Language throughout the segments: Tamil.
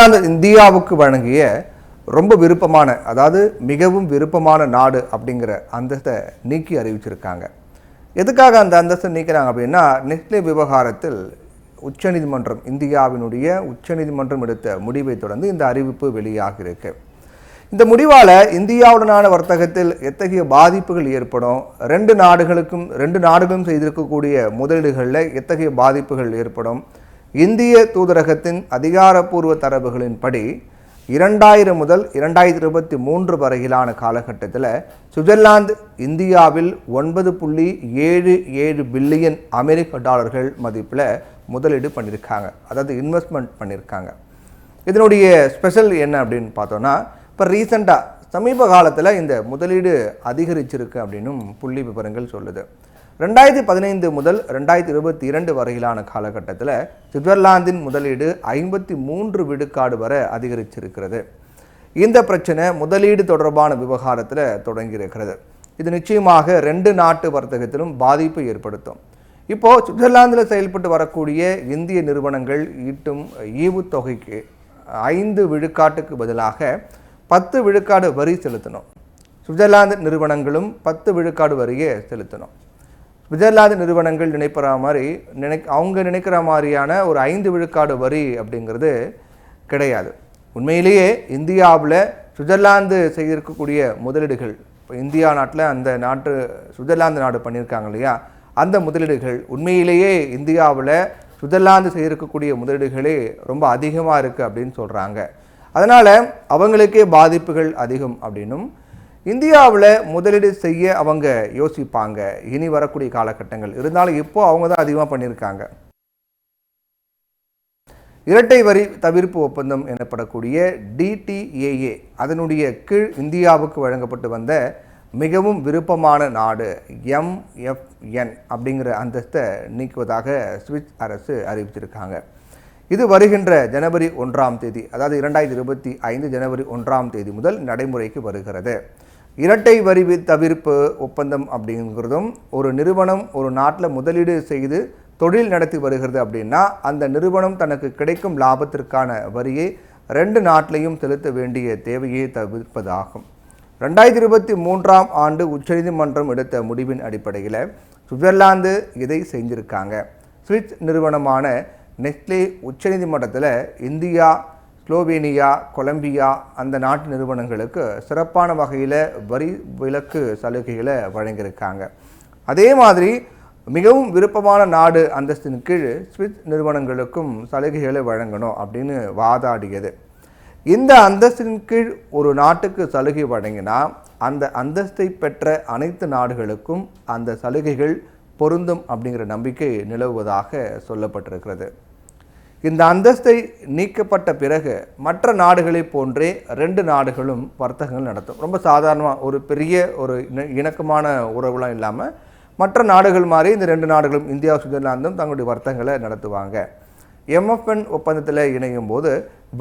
சுவிட்சர்லாந்து இந்தியாவுக்கு வழங்கிய ரொம்ப விருப்பமான, அதாவது மிகவும் விருப்பமான நாடு அப்படிங்கிற அந்தஸ்தை நீக்கி அறிவிச்சிருக்காங்க. எதுக்காக அந்த அந்தஸ்தை நீக்கிறாங்க அப்படின்னா, நெஸ்லே விவகாரத்தில் உச்சநீதிமன்றம், இந்தியாவினுடைய உச்சநீதிமன்றம் எடுத்த முடிவை தொடர்ந்து இந்த அறிவிப்பு வெளியாகிருக்கு. இந்த முடிவால் இந்தியாவுடனான வர்த்தகத்தில் எத்தகைய பாதிப்புகள் ஏற்படும், ரெண்டு நாடுகளும் செய்திருக்கக்கூடிய முதலீடுகளில் எத்தகைய பாதிப்புகள் ஏற்படும், இந்திய தூதரகத்தின் அதிகாரப்பூர்வ தரவுகளின்படி 2000 முதல் 2023 வரையிலான காலகட்டத்தில் சுவிட்சர்லாந்து இந்தியாவில் 9.77 பில்லியன் அமெரிக்க டாலர்கள் மதிப்பில் முதலீடு பண்ணியிருக்காங்க, அதாவது இன்வெஸ்ட்மெண்ட் பண்ணியிருக்காங்க. இதனுடைய ஸ்பெஷல் என்ன அப்படின்னு பார்த்தோன்னா, இப்போ ரீசெண்டாக சமீப காலத்தில் இந்த முதலீடு அதிகரிச்சிருக்கு அப்படின்னும் புள்ளி விவரங்கள் சொல்லுது. 2015 முதல் 2022 வரையிலான காலகட்டத்தில் சுவிட்சர்லாந்தின் முதலீடு 53 விழுக்காடு வரை அதிகரிச்சிருக்கிறது. இந்த பிரச்சனை முதலீடு தொடர்பான விவகாரத்தில் தொடங்கியிருக்கிறது. இது நிச்சயமாக ரெண்டு நாட்டு வர்த்தகத்திலும் பாதிப்பை ஏற்படுத்தும். இப்போது சுவிட்சர்லாந்தில் செயல்பட்டு வரக்கூடிய இந்திய நிறுவனங்கள் ஈட்டும் ஈவுத்தொகைக்கு 5 விழுக்காட்டுக்கு பதிலாக 10 விழுக்காடு வரி செலுத்தணும். சுவிட்சர்லாந்து நிறுவனங்களும் 10 விழுக்காடு வரியை செலுத்தணும். சுவிட்சர்லாந்து நிறுவனங்கள் அவங்க நினைக்கிற மாதிரியான ஒரு 5 விழுக்காடு வரி அப்படிங்கிறது கிடையாது. உண்மையிலேயே இந்தியாவில் சுவிட்சர்லாந்து செய்திருக்கக்கூடிய முதலீடுகள், இப்போ இந்தியா நாட்டில் சுவிட்சர்லாந்து நாடு பண்ணியிருக்காங்க இல்லையா, அந்த முதலீடுகள் உண்மையிலேயே இந்தியாவில் சுவிட்சர்லாந்து செய்திருக்கக்கூடிய முதலீடுகளே ரொம்ப அதிகமாக இருக்குது அப்படின்னு சொல்கிறாங்க. அதனால் அவங்களுக்கே பாதிப்புகள் அதிகம் அப்படின்னும், இந்தியாவில் முதலீடு செய்ய அவங்க யோசிப்பாங்க இனி வரக்கூடிய காலகட்டங்கள். இருந்தாலும் இப்போது அவங்க தான் அதிகமாக பண்ணியிருக்காங்க. இரட்டை வரி தவிர்ப்பு ஒப்பந்தம் எனப்படக்கூடிய DTAA, அதனுடைய கீழ் இந்தியாவுக்கு வழங்கப்பட்டு வந்த மிகவும் விருப்பமான நாடு MFN அப்படிங்கிற அந்தஸ்தை நீக்குவதாக சுவிஸ் அரசு அறிவிச்சிருக்காங்க. இது வருகின்ற ஜனவரி 1ஆம் தேதி, அதாவது 2025 ஜனவரி 1ஆம் தேதி முதல் நடைமுறைக்கு வருகிறது. இரட்டை வரி தவிர்ப்பு ஒப்பந்தம் அப்படிங்கிறதும், ஒரு நிறுவனம் ஒரு நாட்டில் முதலீடு செய்து தொழில் நடத்தி வருகிறது அப்படின்னா அந்த நிறுவனம் தனக்கு கிடைக்கும் லாபத்திற்கான வரியை ரெண்டு நாட்டிலையும் செலுத்த வேண்டிய தேவையை தவிர்ப்பதாகும். 2023ஆம் ஆண்டு உச்சநீதிமன்றம் எடுத்த முடிவின் அடிப்படையில் சுவிட்சர்லாந்து இதை செஞ்சுருக்காங்க. சுவிஸ் நிறுவனமான நெஸ்லே உச்சநீதிமன்றத்தில் இந்தியா, ஸ்லோவேனியா, கொலம்பியா அந்த நாட்டு நிறுவனங்களுக்கு சிறப்பான வகையில் வரி விலக்கு சலுகைகளை வழங்கியிருக்காங்க. அதே மாதிரி மிகவும் விருப்பமான நாடு அந்தஸ்தின் கீழ் சுவிஸ் நிறுவனங்களுக்கும் சலுகைகளை வழங்கணும் அப்படின்னு வாதாடியது. இந்த அந்தஸ்தின் கீழ் ஒரு நாட்டுக்கு சலுகை வழங்கினா அந்த அந்தஸ்தை பெற்ற அனைத்து நாடுகளுக்கும் அந்த சலுகைகள் பொருந்தும் அப்படிங்கிற நம்பிக்கை நிலவுவதாக சொல்லப்பட்டிருக்கிறது. இந்த அந்தஸ்தை நீக்கப்பட்ட பிறகு மற்ற நாடுகளைப் போன்றே ரெண்டு நாடுகளும் வர்த்தகங்கள் நடத்தும். ரொம்ப சாதாரணமாக ஒரு பெரிய ஒரு இணக்கமான உறவுலாம் இல்லாமல் மற்ற நாடுகள் மாதிரி இந்த ரெண்டு நாடுகளும், இந்தியா சுவிட்சர்லாந்தும் தங்களுடைய வர்த்தகங்களை நடத்துவாங்க. MFN ஒப்பந்தத்தில் இணையும் போது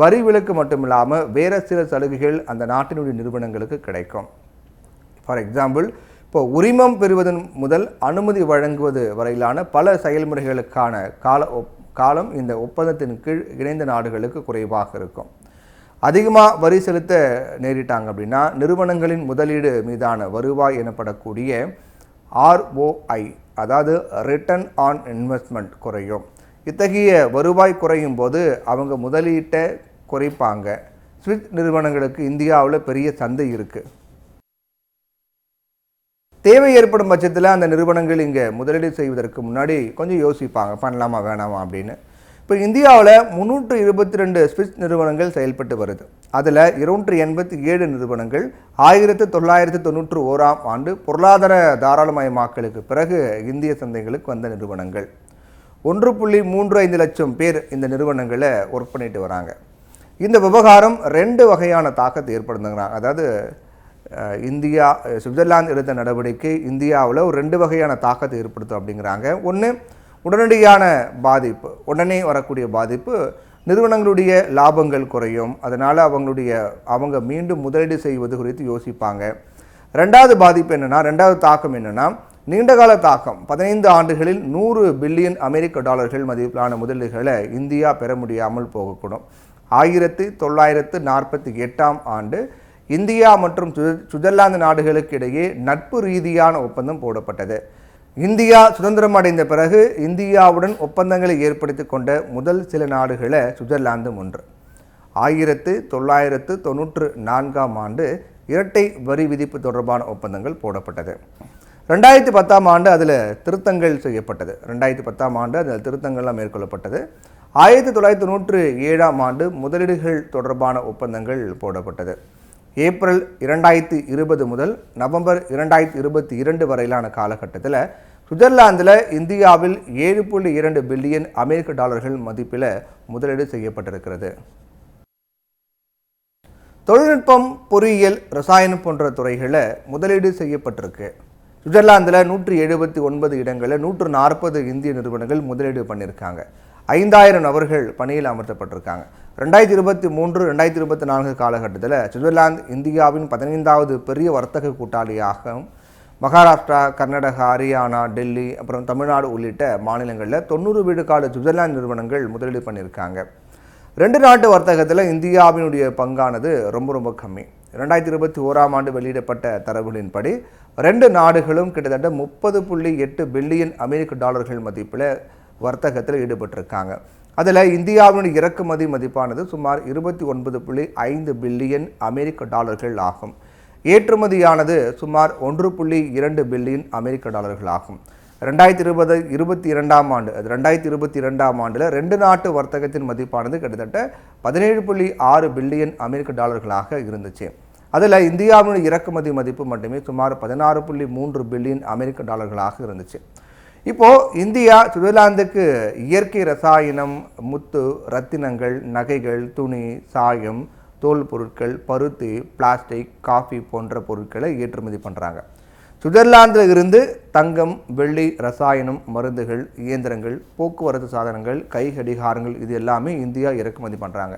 வரி விலக்கு மட்டும் இல்லாமல் வேறு சில சலுகைகள் அந்த நாட்டினுடைய நிறுவனங்களுக்கு கிடைக்கும். ஃபார் எக்ஸாம்பிள், இப்போ உரிமம் பெறுவதன் முதல் அனுமதி வழங்குவது வரையிலான பல செயல்முறைகளுக்கான காலம் இந்த ஒப்பந்தத்தின் கீழ் இணைந்த நாடுகளுக்கு குறைவாக இருக்கும். அதிகமாக வரி செலுத்த நேரிட்டாங்க அப்படின்னா நிறுவனங்களின் முதலீடு மீதான வருவாய் எனப்படக்கூடிய ROI, அதாவது ரிட்டர்ன் ஆன் இன்வெஸ்ட்மெண்ட் குறையும். இத்தகைய வருவாய் குறையும் போது அவங்க முதலீட்டை குறைப்பாங்க. சுவிஸ் நிறுவனங்களுக்கு இந்தியாவில் பெரிய சந்தை இருக்குது. தேவை ஏற்படும் பட்சத்தில் அந்த நிறுவனங்கள் இங்கே முதலீடு செய்வதற்கு முன்னாடி கொஞ்சம் யோசிப்பாங்க, பண்ணலாமா வேணாமா அப்படின்னு. இப்போ இந்தியாவில் 322 சுவிஸ் நிறுவனங்கள் செயல்பட்டு வருது. அதில் 287 நிறுவனங்கள் 1991ஆம் ஆண்டு பொருளாதார தாராளமயமாக்கலுக்கு பிறகு இந்திய சந்தைகளுக்கு வந்த நிறுவனங்கள். 1.35 லட்சம் பேர் இந்த நிறுவனங்களை ஒர்க் பண்ணிட்டு வராங்க. இந்த விவகாரம் ரெண்டு வகையான தாக்கத்தை ஏற்படுத்துங்கிறாங்க. அதாவது சுவிட்சர்லாந்து எடுத்த நடவடிக்கை இந்தியாவில் ஒரு ரெண்டு வகையான தாக்கத்தை ஏற்படுத்தும் அப்படிங்கிறாங்க. ஒன்று, உடனடியான பாதிப்பு, உடனே வரக்கூடிய பாதிப்பு, நிறுவனங்களுடைய லாபங்கள் குறையும். அதனால் அவங்க மீண்டும் முதலீடு செய்வது குறித்து யோசிப்பாங்க. ரெண்டாவது பாதிப்பு என்னென்னா, ரெண்டாவது தாக்கம் என்னென்னா, நீண்டகால தாக்கம். 15 ஆண்டுகளில் 100 பில்லியன் அமெரிக்க டாலர்கள் மதிப்பிலான முதலீடுகளை இந்தியா பெற முடியாமல் போகக்கூடும். 1948ஆம் ஆண்டு இந்தியா மற்றும் சுவிட்சர்லாந்து நாடுகளுக்கு இடையே நட்பு ரீதியான ஒப்பந்தம் போடப்பட்டது. இந்தியா சுதந்திரம் அடைந்த பிறகு இந்தியாவுடன் ஒப்பந்தங்களை ஏற்படுத்தி கொண்ட முதல் சில நாடுகளை சுவிட்சர்லாந்து ஒன்று. 1994ஆம் ஆண்டு இரட்டை வரி விதிப்பு தொடர்பான ஒப்பந்தங்கள் போடப்பட்டது. 2010ஆம் ஆண்டு அதில் திருத்தங்கள் செய்யப்பட்டது. 2010ஆம் ஆண்டு அதில் திருத்தங்கள்லாம் மேற்கொள்ளப்பட்டது. 1997ஆம் ஆண்டு முதலீடுகள் தொடர்பான ஒப்பந்தங்கள் போடப்பட்டது. ஏப்ரல் 2020 முதல் நவம்பர் 2022 வரையிலான காலகட்டத்தில் சுவிட்சர்லாந்தில் இந்தியாவில் 7.2 பில்லியன் அமெரிக்க டாலர்கள் மதிப்பில் முதலீடு செய்யப்பட்டிருக்கிறது. தொழில்நுட்பம், பொறியியல், ரசாயனம் போன்ற துறைகளில் முதலீடு செய்யப்பட்டிருக்கு. சுவிட்சர்லாந்தில் 179 இடங்களில் 140 இந்திய நிறுவனங்கள் முதலீடு பண்ணியிருக்காங்க. 5000 நபர்கள் பணியில் அமர்த்தப்பட்டிருக்காங்க. 2023-2024 காலகட்டத்தில் சுவிட்சர்லாந்து இந்தியாவின் 15வது பெரிய வர்த்தக கூட்டாளியாகவும் மகாராஷ்டிரா, கர்நாடகா, ஹரியானா, டெல்லி, அப்புறம் தமிழ்நாடு உள்ளிட்ட மாநிலங்களில் 90 விழுக்காடு சுவிட்சர்லாந்து நிறுவனங்கள் முதலீடு பண்ணியிருக்காங்க. 2 நாட்டு வர்த்தகத்தில் இந்தியாவினுடைய பங்கானது ரொம்ப கம்மி. 2021ஆம் ஆண்டு வெளியிடப்பட்ட தரவுகளின்படி 2 நாடுகளும் கிட்டத்தட்ட 30.8 பில்லியன் அமெரிக்க டாலர்கள் மதிப்பில் வர்த்தகத்தில் ஈடுபட்டிருக்காங்க. அதில் இந்தியாவினுடைய இறக்குமதி மதிப்பானது சுமார் 29.5 பில்லியன் அமெரிக்க டாலர்கள் ஆகும். ஏற்றுமதியானது சுமார் 1.2 பில்லியன் அமெரிக்க டாலர்கள் ஆகும். 2022ஆம் ஆண்டில் 2 நாட்டு வர்த்தகத்தின் மதிப்பானது கிட்டத்தட்ட 17.6 பில்லியன் அமெரிக்க டாலர்களாக இருந்துச்சு. அதில் இந்தியாவின் இறக்குமதி மதிப்பு மட்டுமே சுமார் 16.3 பில்லியன் அமெரிக்க டாலர்களாக இருந்துச்சு. இப்போது இந்தியா சுவிட்சர்லாந்துக்கு இயற்கை ரசாயனம், முத்து, ரத்தினங்கள், நகைகள், துணி, சாயம், தோல் பொருட்கள், பருத்தி, பிளாஸ்டிக், காஃபி போன்ற பொருட்களை ஏற்றுமதி பண்ணுறாங்க. சுவிட்சர்லாந்தில் இருந்து தங்கம், வெள்ளி, ரசாயனம், மருந்துகள், இயந்திரங்கள், போக்குவரத்து சாதனங்கள், கை கடிகாரங்கள் இது எல்லாமே இந்தியா இறக்குமதி பண்ணுறாங்க.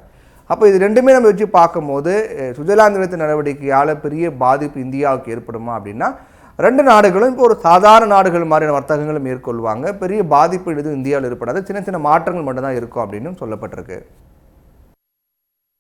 அப்போ இது ரெண்டுமே நம்ம வச்சு பார்க்கும்போது சுவிட்சர்லாந்து எடுத்த நடவடிக்கையால் பெரிய பாதிப்பு இந்தியாவுக்கு ஏற்படுமா அப்படின்னா 2 நாடுகளும் இப்போ ஒரு சாதாரண நாடுகள் மாதிரியான வர்த்தகங்களை மேற்கொள்வாங்க. பெரிய பாதிப்பு எதுவும் இந்தியாவில் ஏற்படாது. சின்ன மாற்றங்கள் மட்டும்தான் இருக்கும் அப்படின்னு சொல்லப்பட்டிருக்கு.